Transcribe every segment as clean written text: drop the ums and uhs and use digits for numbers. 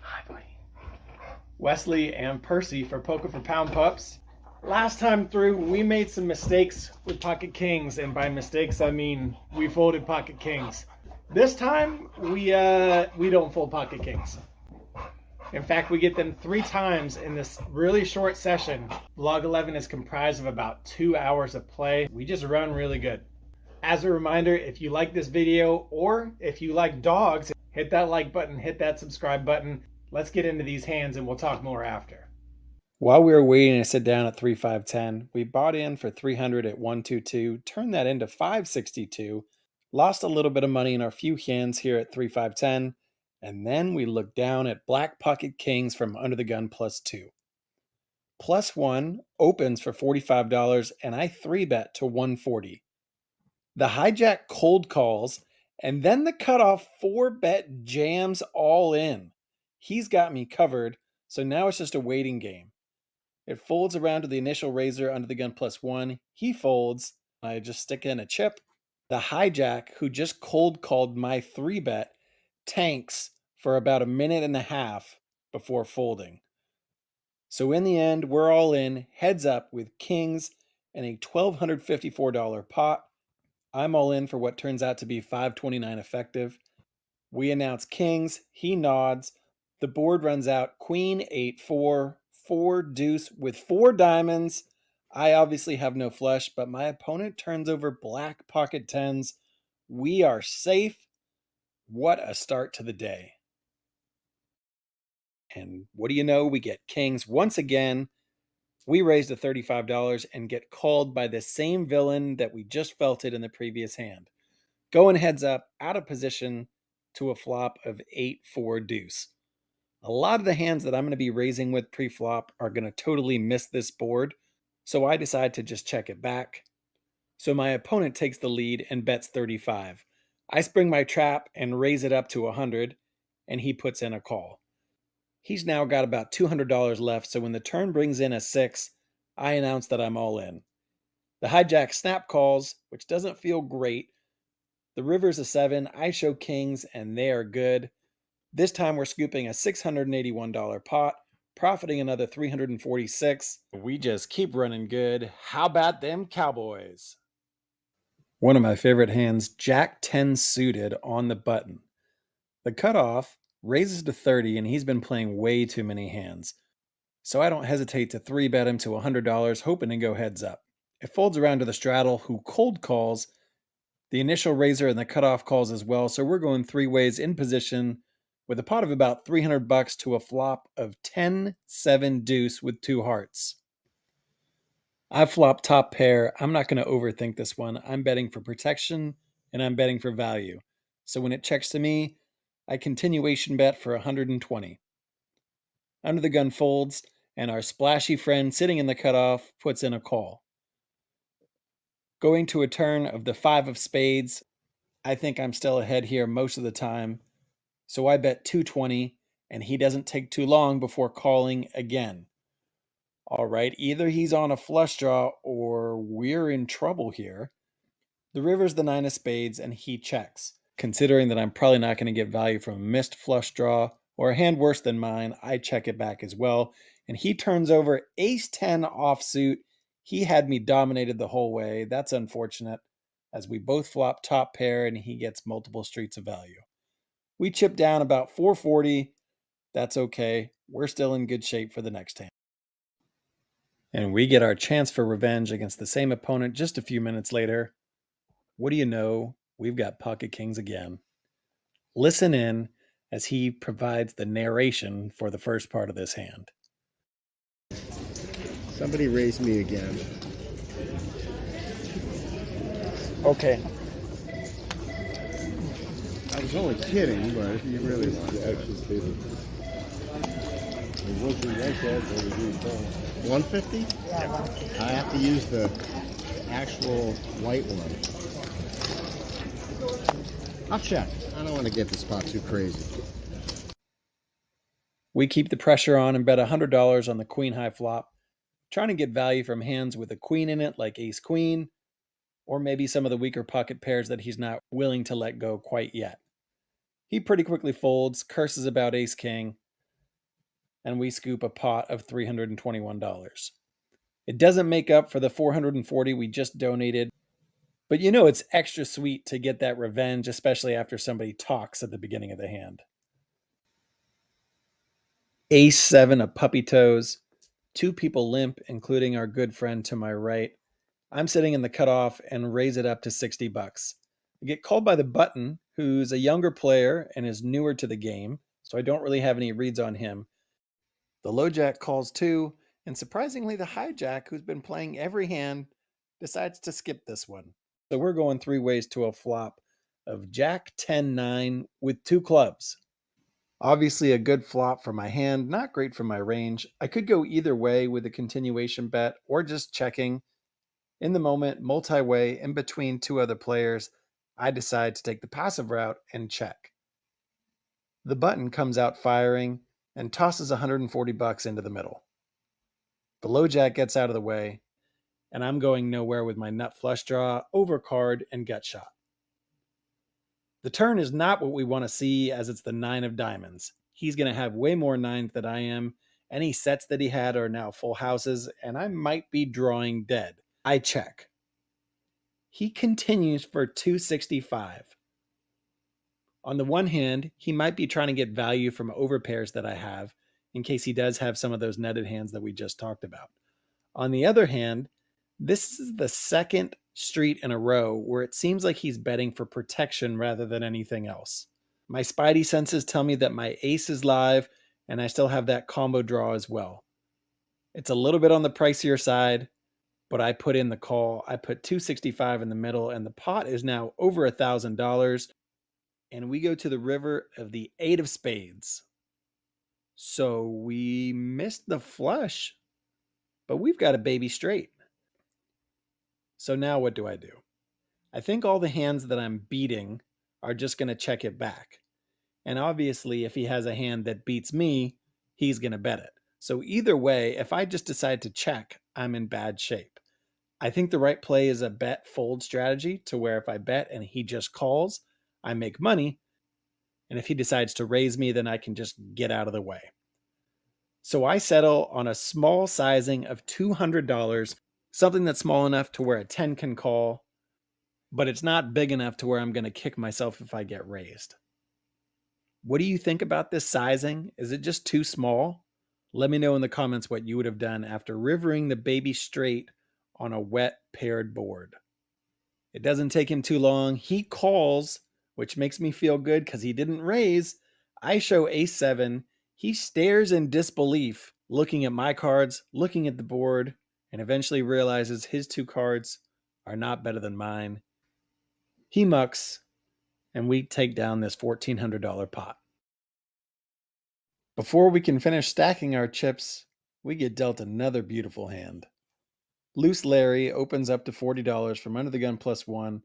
Hi, buddy. Wesley and Percy for Poker for Pound Pups. Last time through, we made some mistakes with Pocket Kings, and by mistakes I mean we folded Pocket Kings. This time we don't fold Pocket Kings. In fact, we get them 3 times in this really short session. Vlog 11 is comprised of about 2 hours of play. We just run really good. As a reminder, if you like this video or if you like dogs, hit that like button, hit that subscribe button. Let's get into these hands and we'll talk more after. While we were waiting to sit down at 3-5-10, we bought in for 300 at 1-2-2, turned that into 562, lost a little bit of money in our few hands here at 3-5-10, and then we looked down at Black Pocket Kings from Under the Gun +2. +1 opens for $45 and I 3-bet to 140. The hijack cold calls and then the cutoff 4-bet jams all in. He's got me covered, so now it's just a waiting game. It folds around to the initial raiser Under the Gun +1. He folds. I just stick in a chip. The hijack, who just cold called my 3-bet, tanks for about a minute and a half before folding. So in the end, we're all in, heads up with kings and a $1,254 pot. I'm all in for what turns out to be $529 effective. We announce kings, he nods, the board runs out queen 8-4, 4 deuce with 4 diamonds. I obviously have no flush, but my opponent turns over black pocket 10s. We are safe. What a start to the day. And what do you know? We get kings once again. We raise to $35 and get called by the same villain that we just felted in the previous hand. Going heads up, out of position to a flop of 8-4 deuce. A lot of the hands that I'm going to be raising with pre-flop are going to totally miss this board, so I decide to just check it back. So my opponent takes the lead and bets 35. I spring my trap and raise it up to 100, and he puts in a call. He's now got about $200 left, so when the turn brings in a 6, I announce that I'm all in. The hijack snap calls, which doesn't feel great. The river's a 7, I show kings, and they are good. This time we're scooping a $681 pot, profiting another $346. We just keep running good. How about them Cowboys? One of my favorite hands, Jack 10 suited on the button. The cutoff raises to 30 and he's been playing way too many hands. So I don't hesitate to 3-bet him to $100, hoping to go heads up. It folds around to the straddle, who cold calls. The initial raiser and the cutoff calls as well, so we're going 3 ways in position with a pot of about $300 to a flop of 10-7 deuce with 2 hearts. I flop top pair. I'm not going to overthink this one. I'm betting for protection and I'm betting for value. So when it checks to me, I continuation bet for 120. Under the gun folds, and our splashy friend sitting in the cutoff puts in a call. Going to a turn of the 5 of spades, I think I'm still ahead here most of the time. So I bet 220, and he doesn't take too long before calling again. All right, either he's on a flush draw or we're in trouble here. The river's the 9 of spades, and he checks. Considering that I'm probably not going to get value from a missed flush draw or a hand worse than mine, I check it back as well. And he turns over ace-10 offsuit. He had me dominated the whole way. That's unfortunate, as we both flop top pair and he gets multiple streets of value. We chip down about 440. That's okay. We're still in good shape for the next hand. And we get our chance for revenge against the same opponent just a few minutes later. What do you know? We've got Pocket Kings again. Listen in as he provides the narration for the first part of this hand. Somebody raised me again. Okay. I was only kidding, but if you really want to. Actually kidding. It wasn't like that, but it was done. 150? Yeah. I have to use the actual white one. I'll check. I don't want to get this spot too crazy. We keep the pressure on and bet $100 on the queen high flop, trying to get value from hands with a queen in it like ace queen, or maybe some of the weaker pocket pairs that he's not willing to let go quite yet. He pretty quickly folds, curses about ace king. and we scoop a pot of $321. It doesn't make up for the $440 we just donated, but it's extra sweet to get that revenge, especially after somebody talks at the beginning of the hand. Ace 7 of puppy toes, 2 people limp, including our good friend to my right. I'm sitting in the cutoff and raise it up to $60. I get called by the button, who's a younger player and is newer to the game, so I don't really have any reads on him. The low jack calls too, and surprisingly, the high jack, who's been playing every hand, decides to skip this one. So we're going 3 ways to a flop of jack 10-9 with 2 clubs. Obviously, a good flop for my hand, not great for my range. I could go either way with a continuation bet or just checking. In the moment, multi-way, in between 2 other players, I decide to take the passive route and check. The button comes out firing and tosses $140 into the middle. The low jack gets out of the way, and I'm going nowhere with my nut flush draw, overcard, and gut shot. The turn is not what we want to see, as it's the 9 of diamonds. He's going to have way more 9s than I am. Any sets that he had are now full houses, and I might be drawing dead. I check. He continues for $265. On the one hand, he might be trying to get value from overpairs that I have, in case he does have some of those netted hands that we just talked about. On the other hand, this is the second street in a row where it seems like he's betting for protection rather than anything else. My spidey senses tell me that my ace is live, and I still have that combo draw as well. It's a little bit on the pricier side, but I put in the call. I put $265 in the middle, and the pot is now over $1,000. And we go to the river of the 8 of spades. So we missed the flush, but we've got a baby straight. So now what do? I think all the hands that I'm beating are just going to check it back. And obviously, if he has a hand that beats me, he's going to bet it. So either way, if I just decide to check, I'm in bad shape. I think the right play is a bet fold strategy, to where if I bet and he just calls, I make money. And if he decides to raise me, then I can just get out of the way. So I settle on a small sizing of $200, something that's small enough to where a 10 can call, but it's not big enough to where I'm going to kick myself if I get raised. What do you think about this sizing? Is it just too small? Let me know in the comments what you would have done after rivering the baby straight on a wet paired board. It doesn't take him too long. He calls, which makes me feel good because he didn't raise. I show ace 7. He stares in disbelief, looking at my cards, looking at the board, and eventually realizes his 2 cards are not better than mine. He mucks, and we take down this $1,400 pot. Before we can finish stacking our chips, we get dealt another beautiful hand. Loose Larry opens up to $40 from under the gun +1.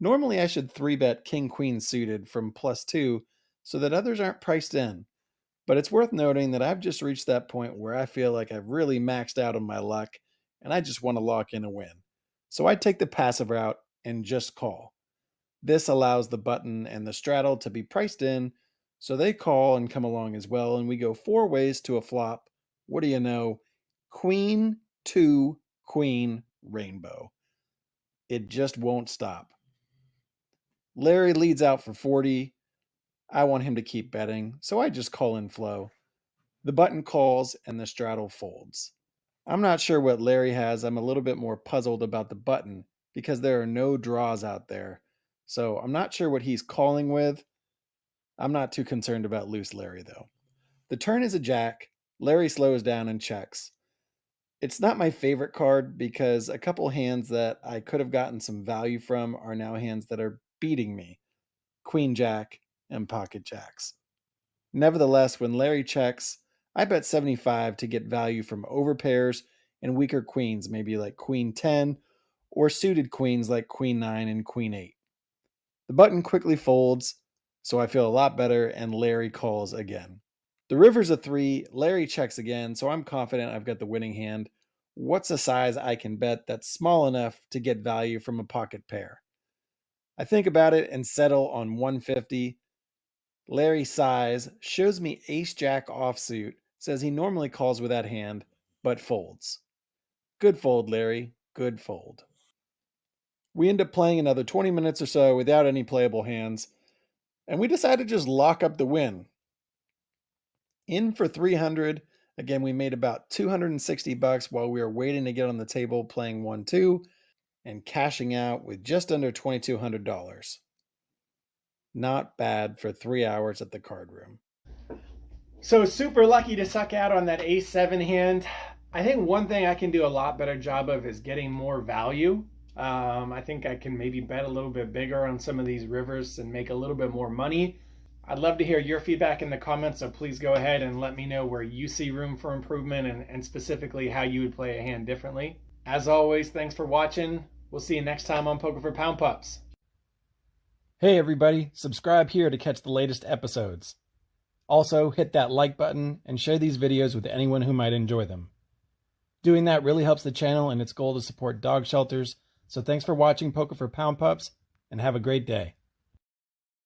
Normally I should 3-bet king queen suited from +2 so that others aren't priced in, but it's worth noting that I've just reached that point where I feel like I've really maxed out on my luck and I just want to lock in a win. So I take the passive route and just call. This allows the button and the straddle to be priced in, so they call and come along as well, and we go 4 ways to a flop. What do you know? Queen, 2, queen, rainbow. It just won't stop. Larry leads out for 40. I want him to keep betting, so I just call in flow. The button calls and the straddle folds. I'm not sure what Larry has. I'm a little bit more puzzled about the button because there are no draws out there. So I'm not sure what he's calling with. I'm not too concerned about loose Larry though. The turn is a jack. Larry slows down and checks. It's not my favorite card because a couple hands that I could have gotten some value from are now hands that are beating me. Queen Jack and Pocket Jacks. Nevertheless, when Larry checks, I bet 75 to get value from overpairs and weaker queens, maybe like Queen 10, or suited queens like Queen 9 and Queen 8. The button quickly folds, so I feel a lot better, and Larry calls again. The river's a 3, Larry checks again, so I'm confident I've got the winning hand. What's a size I can bet that's small enough to get value from a pocket pair? I think about it and settle on 150. Larry sighs, shows me ace jack offsuit, says he normally calls with that hand, but folds. Good fold, Larry. Good fold. We end up playing another 20 minutes or so without any playable hands, and we decide to just lock up the win. In for 300. Again, we made about $260 while we were waiting to get on the table playing 1-2 and cashing out with just under $2,200. Not bad for 3 hours at the card room. So super lucky to suck out on that A7 hand. I think one thing I can do a lot better job of is getting more value. I think I can maybe bet a little bit bigger on some of these rivers and make a little bit more money. I'd love to hear your feedback in the comments, so please go ahead and let me know where you see room for improvement and specifically how you would play a hand differently. As always, thanks for watching. We'll see you next time on Poker for Pound Pups. Hey everybody, subscribe here to catch the latest episodes. Also, hit that like button and share these videos with anyone who might enjoy them. Doing that really helps the channel and its goal to support dog shelters, so thanks for watching Poker for Pound Pups, and have a great day.